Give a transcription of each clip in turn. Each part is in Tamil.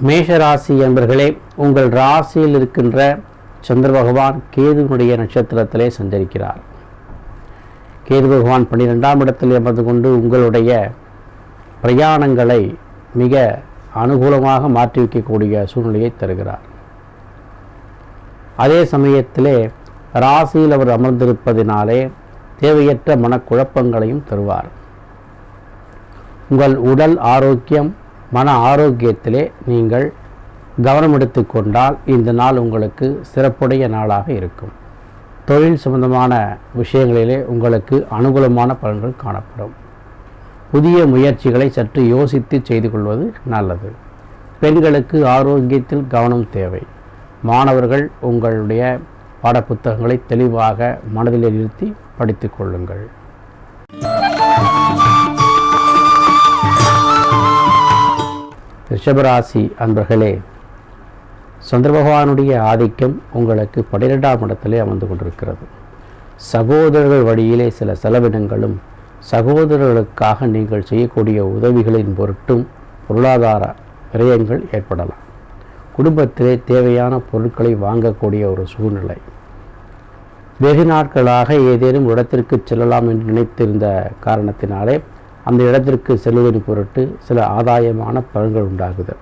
மேஷராசி என்பர்களே, உங்கள் ராசியில் இருக்கின்ற சந்திர பகவான் கேதுவினுடைய நட்சத்திரத்திலே சஞ்சரிக்கிறார். கேது பகவான் 12ஆம் இடத்தில் அமர்ந்து கொண்டு உங்களுடைய பிரயாணங்களை மிக அனுகூலமாக மாற்றி வைக்கக்கூடிய சூழ்நிலையை தருகிறார். அதே சமயத்திலே ராசியில் அவர் அமர்ந்திருப்பதினாலே தேவையற்ற மனக்குழப்பங்களையும் தருவார். உங்கள் உடல் ஆரோக்கியம், மன ஆரோக்கியத்திலே நீங்கள் கவனம் எடுத்துக்கொண்டால் இந்த நாள் உங்களுக்கு சிறப்புடைய நாளாக இருக்கும். தொழில் சம்பந்தமான விஷயங்களிலே உங்களுக்கு அனுகூலமான பலன்கள் காணப்படும். புதிய முயற்சிகளை சற்று யோசித்து செய்து கொள்வது நல்லது. பெண்களுக்கு ஆரோக்கியத்தில் கவனம் தேவை. மாணவர்கள் உங்களுடைய பாடப்புத்தகங்களை தெளிவாக மனதில் நிறுத்தி படித்து கொள்ளுங்கள். ரிஷபராசி அன்பர்களே, சந்திர பகவானுடைய ஆதிக்கம் உங்களுக்கு 12ஆம் இடத்திலே அமர்ந்து கொண்டிருக்கிறது. சகோதரர்கள் வழியிலே சில செலவினங்களும், சகோதரர்களுக்காக நீங்கள் செய்யக்கூடிய உதவிகளின் பொருட்டும் பொருளாதார விரயங்கள் ஏற்படலாம். குடும்பத்திலே தேவையான பொருட்களை வாங்கக்கூடிய ஒரு சூழ்நிலை. வெகு நாட்களாக ஏதேனும் இடத்திற்கு செல்லலாம் என்று நினைத்திருந்த காரணத்தினாலே அந்த இடத்திற்கு செல்வதன் பொருட்டு சில ஆதாயமான பலன்கள் உண்டாகுது.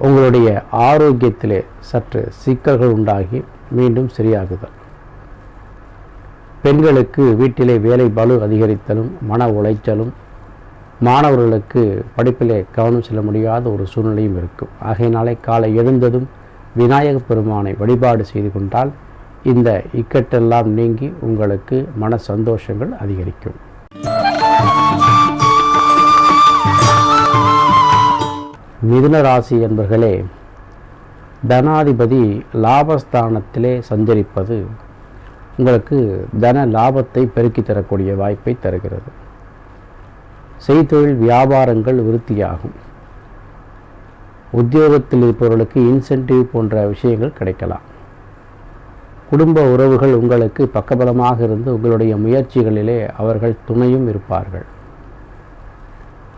உங்களுடைய ஆரோக்கியத்திலே சற்று சிக்கல்கள் உண்டாகி மீண்டும் சரியாகுதல். பெண்களுக்கு வீட்டிலே வேலை பளு அதிகரித்தலும், மன உளைச்சலும், மாணவர்களுக்கு படிப்பிலே கவனம் செல்ல முடியாத ஒரு சூழ்நிலையும் இருக்கும். ஆகையினாலே காலை எழுந்ததும் விநாயக பெருமானை வழிபாடு செய்து கொண்டால் இந்த இக்கட்டெல்லாம் நீங்கி உங்களுக்கு மன சந்தோஷங்கள் அதிகரிக்கும். மிதுன ராசி என்பர்களே, தனாதிபதி லாபஸ்தானத்திலே சஞ்சரிப்பது உங்களுக்கு தன லாபத்தை பெருக்கி தரக்கூடிய வாய்ப்பை தருகிறது. செய்தொழில் வியாபாரங்கள் விருத்தியாகும். உத்தியோகத்தில் இருப்பவர்களுக்கு இன்சென்டிவ் போன்ற விஷயங்கள் கிடைக்கலாம். குடும்ப உறவுகள் உங்களுக்கு பக்கபலமாக இருந்து உங்களுடைய முயற்சிகளிலே அவர்கள் துணையும் இருப்பார்கள்.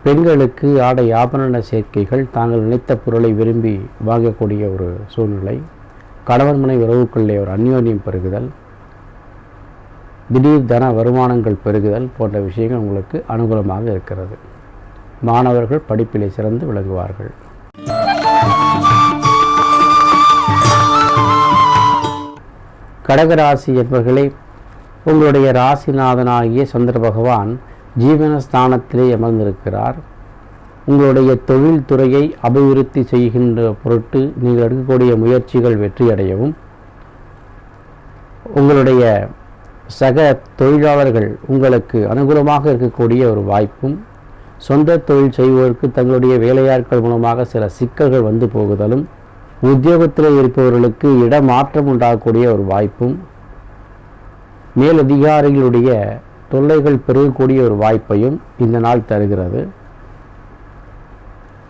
பெண்களுக்கு ஆடை ஆபரண சேர்க்கைகள், தாங்கள் நினைத்த பொருளை விரும்பி வாங்கக்கூடிய ஒரு சூழ்நிலை, கணவன் மனைவி உறவுக்குள்ளே ஒரு அந்யோன்யம் பெருகுதல், திடீர் தன வருமானங்கள் பெருகுதல் போன்ற விஷயங்கள் உங்களுக்கு அனுகூலமாக இருக்கிறது. மாணவர்கள் படிப்பிலே சிறந்து விளங்குவார்கள். கடகராசி என்பவர்களே, உங்களுடைய ராசிநாதனாகிய சந்திர பகவான் ஜீவனஸ்தானத்திலே அமர்ந்திருக்கிறார். உங்களுடைய தொழில் துறையை அபிவிருத்தி செய்கின்ற பொருட்டு நீங்கள் எடுக்கக்கூடிய முயற்சிகள் வெற்றியடையவும், உங்களுடைய சக தொழிலாளர்கள் உங்களுக்கு அனுகூலமாக இருக்கக்கூடிய ஒரு வாய்ப்பும், சொந்த தொழில் செய்வதற்கு தங்களுடைய வேலையாட்கள் மூலமாக சில சிக்கல்கள் வந்து போகுதலும், உத்தியோகத்தில் இருப்பவர்களுக்கு இடமாற்றம் உண்டாகக்கூடிய ஒரு வாய்ப்பும், மேலதிகாரிகளுடைய தொல்லைகள் பெருகக்கூடிய ஒரு வாய்ப்பையும் இந்த நாள் தருகிறது.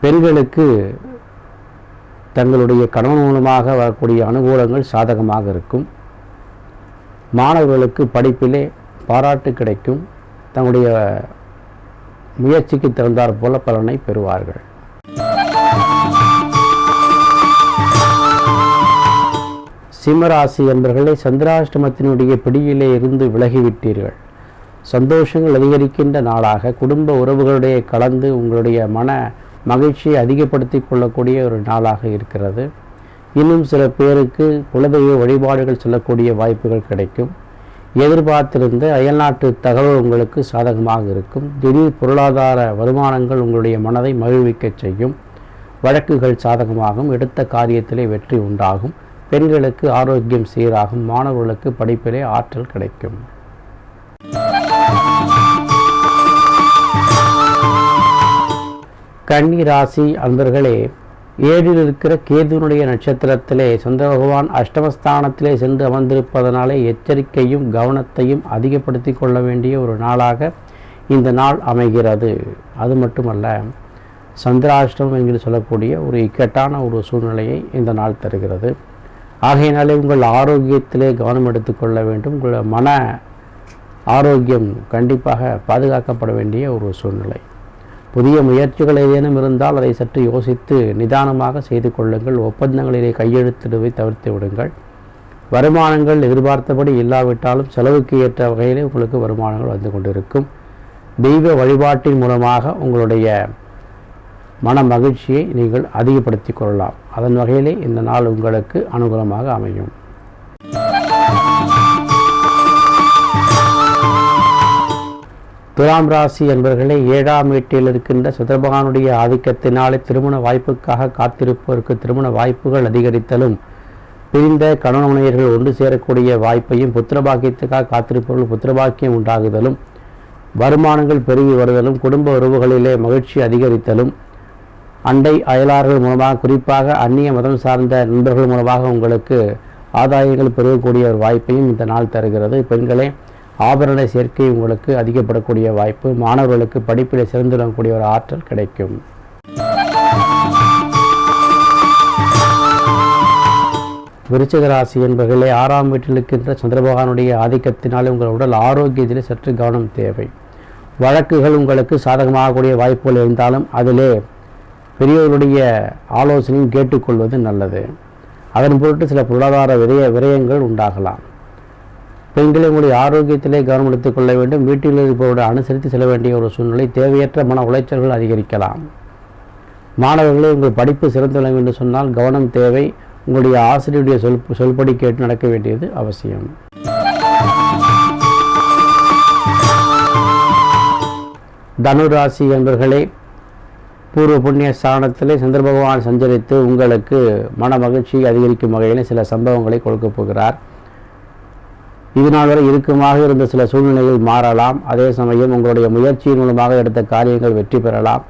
பெண்களுக்கு தங்களுடைய கணவன் மூலமாக வரக்கூடிய அனுகூலங்கள் சாதகமாக இருக்கும். மாணவர்களுக்கு படிப்பிலே பாராட்டு கிடைக்கும். தங்களுடைய முயற்சிக்கு தகுந்தாற் போல பலனை பெறுவார்கள். சிம்மராசி என்பவர்களே, சந்திராஷ்டமத்தினுடைய பிடியிலே இருந்து விலகிவிட்டீர்கள். சந்தோஷங்கள் அதிகரிக்கின்ற நாளாக, குடும்ப உறவுகளுடைய கலந்து உங்களுடைய மன மகிழ்ச்சியை அதிகப்படுத்தி கொள்ளக்கூடிய ஒரு நாளாக இருக்கிறது. இன்னும் சில பேருக்கு குலதெய்வ வழிபாடுகள் செல்லக்கூடிய வாய்ப்புகள் கிடைக்கும். எதிர்பார்த்திருந்த அயல்நாட்டு தகவல் உங்களுக்கு சாதகமாக இருக்கும். திடீர் பொருளாதார வருமானங்கள் உங்களுடைய மனதை மகிழ்விக்க செய்யும். வழக்குகள் சாதகமாகும். எடுத்த காரியத்திலே வெற்றி உண்டாகும். பெண்களுக்கு ஆரோக்கியம் சீராகும். மாணவர்களுக்கு படிப்பிலே ஆற்றல் கிடைக்கும். கன்னி ராசி அன்பர்களே, 7ல் இருக்கிற கேதுனுடைய நட்சத்திரத்திலே சந்திர பகவான் அஷ்டமஸ்தானத்திலே சென்று அமர்ந்திருப்பதனாலே எச்சரிக்கையும் கவனத்தையும் அதிகப்படுத்தி கொள்ள வேண்டிய ஒரு நாளாக இந்த நாள் அமைகிறது. அது மட்டுமல்ல, சந்திராஷ்டமம் என்று சொல்லக்கூடிய ஒரு இக்கட்டான ஒரு சூழ்நிலையை இந்த நாள் தருகிறது. ஆகையினாலே உங்கள் ஆரோக்கியத்திலே கவனம் எடுத்துக்கொள்ள வேண்டும். உங்கள் மன ஆரோக்கியம் கண்டிப்பாக பாதுகாக்கப்பட வேண்டிய ஒரு சூழ்நிலை. புதிய முயற்சிகள் ஏதேனும் இருந்தால் அதை சற்று யோசித்து நிதானமாக செய்து கொள்ளுங்கள். ஒப்பந்தங்களிலே கையெழுத்திடுவை தவிர்த்து விடுங்கள். வருமானங்கள் எதிர்பார்த்தபடி இல்லாவிட்டாலும் செலவுக்கு ஏற்ற வகையிலே உங்களுக்கு வருமானங்கள் வந்து கொண்டிருக்கும். தெய்வ வழிபாட்டின் மூலமாக உங்களுடைய மன மகிழ்ச்சியை நீங்கள் அதிகப்படுத்திக் கொள்ளலாம். அதன் வகையிலே இந்த நாள் உங்களுக்கு அனுகூலமாக அமையும். துலாம் ராசி என்பவர்களே, 7ஆம் வீட்டில் இருக்கின்ற சுக்கிரபகவானுடைய ஆதிக்கத்தினாலே திருமண வாய்ப்புக்காக காத்திருப்போருக்கு திருமண வாய்ப்புகள் அதிகரித்தலும், பிரிந்த கணவனையர்கள் ஒன்று சேரக்கூடிய வாய்ப்பையும், புத்திரபாக்கியத்துக்காக காத்திருப்பவர்கள் புத்திரபாக்கியம் உண்டாகுதலும், வருமானங்கள் பெருகி வருதலும், குடும்ப உறவுகளிலே மகிழ்ச்சி அதிகரித்தலும், அண்டை அயலார்கள் மூலமாக குறிப்பாக அந்நிய மதம் சார்ந்த நண்பர்கள் மூலமாக உங்களுக்கு ஆதாயங்கள் பெருகக்கூடிய ஒரு வாய்ப்பையும் இந்த நாள் தருகிறது. பெண்களே, ஆபரண சேர்க்கை உங்களுக்கு அதிகப்படக்கூடிய வாய்ப்பு, மாணவர்களுக்கு படிப்பில் சிறந்து விளங்கக்கூடிய ஒரு ஆற்றல் கிடைக்கும். விருச்சிக ராசி என்பவர்களே, 6ஆம் வீட்டில் இருக்கின்ற சந்திரபகவானுடைய ஆதிக்கத்தினாலே உங்கள் உடல் ஆரோக்கியத்திலே சற்று கவனம் தேவை. வழக்குகள் உங்களுக்கு சாதகமாகக்கூடிய வாய்ப்புகள் இருந்தாலும் அதிலே பெரியவர்களுடைய ஆலோசனையும் கேட்டுக்கொள்வது நல்லது. அதன் பொருட்டு சில பொருளாதார விரயங்கள் உண்டாகலாம். பெண்களை உங்களுடைய ஆரோக்கியத்திலே கவனம் எடுத்துக் கொள்ள வேண்டும். வீட்டில் இருப்பவருடைய அனுசரித்து செல்ல வேண்டிய ஒரு சூழ்நிலை, தேவையற்ற மன உளைச்சல்கள் அதிகரிக்கலாம். மாணவர்களே, உங்கள் படிப்பு சிறந்து விளங்கும் என்று சொன்னால் கவனம் தேவை. உங்களுடைய ஆசிரியருடைய சொல்படி கேட்டு நடக்க வேண்டியது அவசியம். தனுராசி என்பவர்களே, பூர்வ புண்ணிய ஸ்தானத்திலே சந்திர பகவான் சஞ்சரித்து உங்களுக்கு மன மகிழ்ச்சியை அதிகரிக்கும் வகையில் சில சம்பவங்களை கொடுக்கப் போகிறார். இதனால் வரை இறுக்கமாக இருந்த சில சூழ்நிலைகள் மாறலாம். அதே சமயம் உங்களுடைய முயற்சியின் மூலமாக எடுத்த காரியங்கள் வெற்றி பெறலாம்.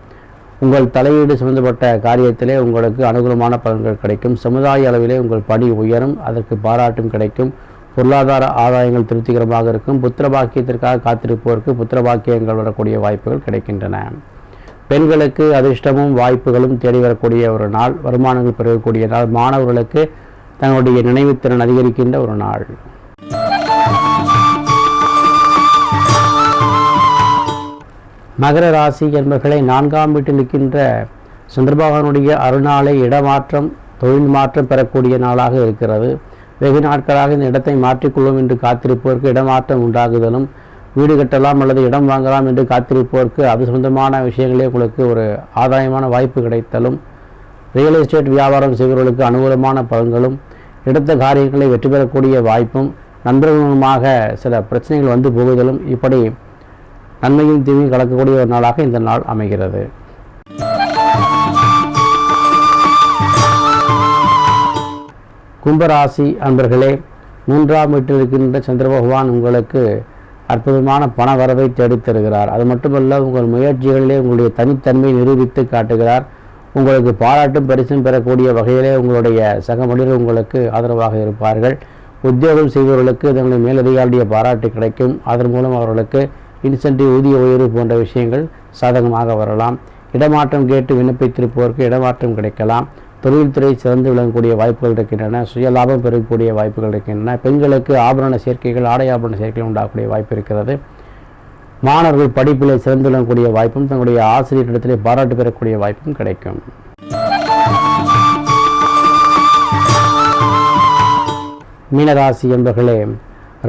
உங்கள் தலையீடு சம்பந்தப்பட்ட காரியத்திலே உங்களுக்கு அனுகூலமான பலன்கள் கிடைக்கும். சமுதாய அளவிலே உங்கள் பணி உயரும், அதற்கு பாராட்டும் கிடைக்கும். பொருளாதார ஆதாயங்கள் திருப்திகரமாக இருக்கும். புத்திர பாக்கியத்திற்காக காத்திருப்போருக்கு புத்திர பாக்கியங்கள் வரக்கூடிய வாய்ப்புகள் கிடைக்கின்றன. பெண்களுக்கு அதிர்ஷ்டமும் வாய்ப்புகளும் தேடி வரக்கூடிய ஒரு நாள், வருமானங்கள் பெறக்கூடிய நாள், மாணவர்களுக்கு தங்களுடைய நினைவுத்திறன் அதிகரிக்கின்ற ஒரு நாள். மகர ராசி என்பவர்களை, 4ஆம் வீட்டில் இருக்கின்ற சந்திரபகவானுடைய அருளாலே இடமாற்றம், தொழில் மாற்றம் பெறக்கூடிய நாளாக இருக்கிறது. வெகு நாட்களாக இந்த இடத்தை மாற்றிக்கொள்வோம் என்று காத்திருப்போருக்கு இடமாற்றம் உண்டாகுதலும், வீடு கட்டலாம் அல்லது இடம் வாங்கலாம் என்று காத்திருப்போருக்கு அது சொந்தமான விஷயங்களே உங்களுக்கு ஒரு ஆதாயமான வாய்ப்பு கிடைத்தலும், ரியல் எஸ்டேட் வியாபாரம் செய்பவர்களுக்கு அனுகூலமான பலன்களும், எடுத்த காரியங்களை வெற்றி பெறக்கூடிய வாய்ப்பும், நண்பர்கள் மூலமாக சில பிரச்சனைகள் வந்து போகுதலும், இப்படி நன்மையும் தீமையும் கலக்கக்கூடிய ஒரு நாளாக இந்த நாள் அமைகிறது. கும்பராசி அன்பர்களே, 3ஆம் வீட்டில் இருக்கின்ற சந்திர பகவான் உங்களுக்கு அற்புதமான பண வரவை தேடித் தருகிறார். அது மட்டுமல்ல, உங்கள் முயற்சிகளிலே உங்களுடைய தனித்தன்மையை நிரூபித்து காட்டுகிறார். உங்களுக்கு பாராட்டும் பரிசும் பெறக்கூடிய வகையிலே உங்களுடைய சக மனிதர்கள் உங்களுக்கு ஆதரவாக இருப்பார்கள். உத்தியோகம் செய்பவர்களுக்கு தங்களுடைய மேலதிகாரியுடைய பாராட்டு கிடைக்கும். அதன் மூலம் அவர்களுக்கு இன்சென்டிவ், ஊதிய உயர்வு போன்ற விஷயங்கள் சாதகமாக வரலாம். இடமாற்றம் கேட்டு விண்ணப்பித்திருப்போருக்கு இடமாற்றம் கிடைக்கலாம். தொழில்துறை சிறந்து விளங்கக்கூடிய வாய்ப்புகள் இருக்கின்றன. சுயலாபம் பெறக்கூடிய வாய்ப்புகள் இருக்கின்றன. பெண்களுக்கு ஆபரண சேர்க்கைகள், ஆடை ஆபரண சேர்க்கைகள் உண்டாகக்கூடிய வாய்ப்பு இருக்கிறது. மாணவர்கள் படிப்பிலே சிறந்து விளங்கக்கூடிய வாய்ப்பும், தங்களுடைய ஆசிரியரிடத்திலே பாராட்டு பெறக்கூடிய வாய்ப்பும் கிடைக்கும். மீனராசி என்பவர்களே,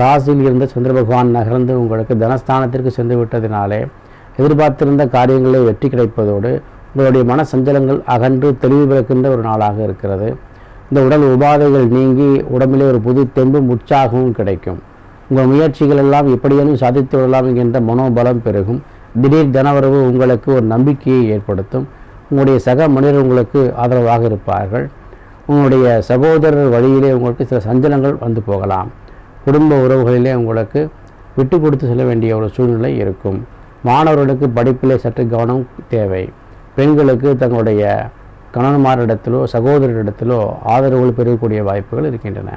ராசியில் இருந்த சந்திர பகவான் நகர்ந்து உங்களுக்கு தனஸ்தானத்திற்கு சென்று விட்டதினாலே எதிர்பார்த்திருந்த காரியங்களை வெற்றி கிடைப்பதோடு உங்களுடைய மன சஞ்சலங்கள் அகன்று தெளிவு பிறக்கின்ற ஒரு நாளாக இருக்கிறது. இந்த உடல் உபாதைகள் நீங்கி உடம்பிலே ஒரு புது தெம்பும் உற்சாகமும் கிடைக்கும். உங்கள் முயற்சிகள் எல்லாம் எப்படியேனும் சாதித்து விடலாம் என்கின்ற மனோபலம் பெருகும். திடீர் தனவரவு உங்களுக்கு ஒரு நம்பிக்கையை ஏற்படுத்தும். உங்களுடைய சக மனிதர் உங்களுக்கு ஆதரவாக இருப்பார்கள். உங்களுடைய சகோதரர் வழியிலே உங்களுக்கு சில சஞ்சலங்கள் வந்து போகலாம். குடும்ப உறவுகளிலே உங்களுக்கு விட்டு கொடுத்து செல்ல வேண்டிய ஒரு சூழ்நிலை இருக்கும். மாணவர்களுக்கு படிப்பிலே சற்று கவனம் தேவை. பெண்களுக்கு தங்களுடைய கணவன்மாரிடத்திலோ சகோதரரிடத்திலோ ஆதரவுகள் பெறக்கூடிய வாய்ப்புகள் இருக்கின்றன.